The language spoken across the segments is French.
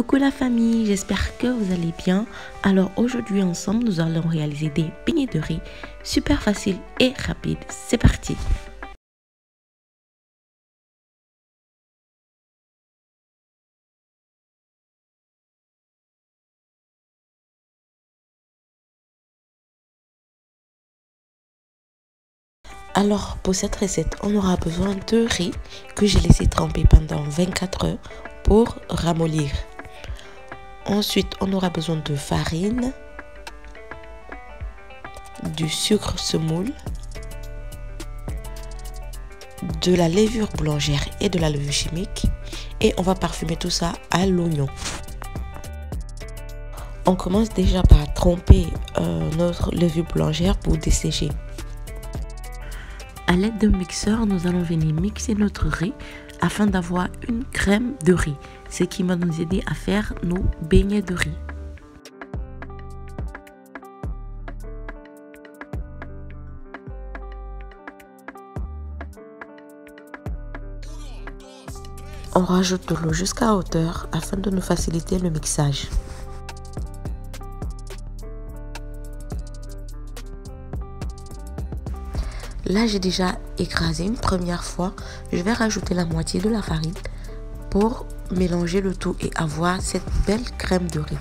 Coucou la famille, j'espère que vous allez bien. Alors aujourd'hui ensemble, nous allons réaliser des beignets de riz super faciles et rapides. C'est parti! Alors pour cette recette, on aura besoin de riz que j'ai laissé tremper pendant 24 heures pour ramollir. Ensuite, on aura besoin de farine, du sucre semoule, de la levure boulangère et de la levure chimique. Et on va parfumer tout ça à l'oignon. On commence déjà par tremper notre levure boulangère pour dessécher. À l'aide d'un mixeur, nous allons venir mixer notre riz afin d'avoir une crème de riz, ce qui va nous aider à faire nos beignets de riz. On rajoute de l'eau jusqu'à hauteur afin de nous faciliter le mixage. Là, j'ai déjà écrasé une première fois. Je vais rajouter la moitié de la farine pour mélanger le tout et avoir cette belle crème de riz.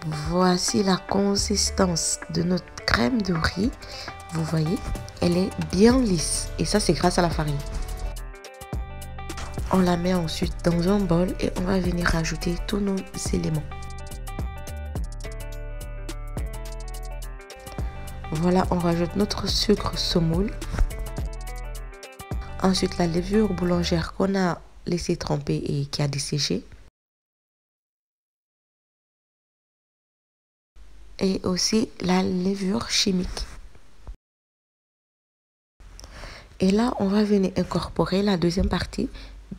Voici la consistance de notre crème de riz. Vous voyez, elle est bien lisse et ça c'est grâce à la farine. On la met ensuite dans un bol et on va venir rajouter tous nos éléments. Voilà, on rajoute notre sucre semoule. Ensuite, la levure boulangère qu'on a laissé tremper et qui a desséché. Et aussi la levure chimique. Et là, on va venir incorporer la deuxième partie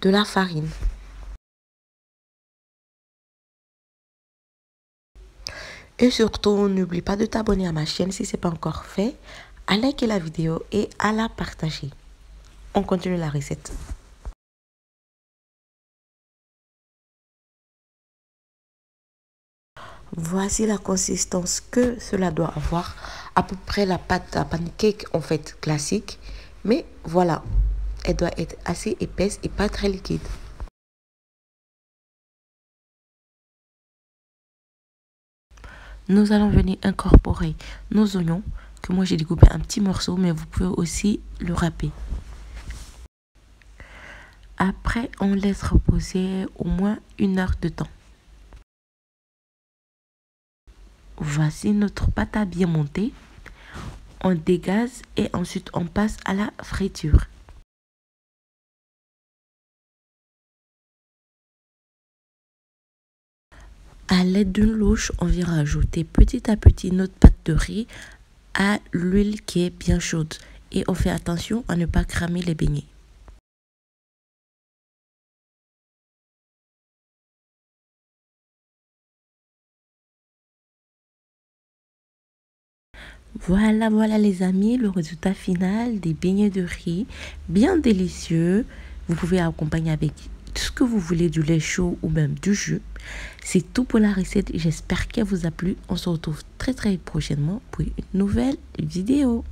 de la farine. Et surtout, n'oublie pas de t'abonner à ma chaîne si ce n'est pas encore fait, à liker la vidéo et à la partager. On continue la recette. Voici la consistance que cela doit avoir, à peu près la pâte à pancake en fait classique, mais voilà, elle doit être assez épaisse et pas très liquide. Nous allons venir incorporer nos oignons, que moi j'ai découpé un petit morceau, mais vous pouvez aussi le râper. Après, on laisse reposer au moins 1 heure de temps. Voici notre pâte à bien monter. On dégaze et ensuite on passe à la friture. À l'aide d'une louche, on vient rajouter petit à petit notre pâte de riz à l'huile qui est bien chaude. Et on fait attention à ne pas cramer les beignets. Voilà les amis, le résultat final des beignets de riz, bien délicieux. Vous pouvez accompagner avec tout ce que vous voulez, du lait chaud ou même du jus. C'est tout pour la recette. J'espère qu'elle vous a plu. On se retrouve très prochainement pour une nouvelle vidéo.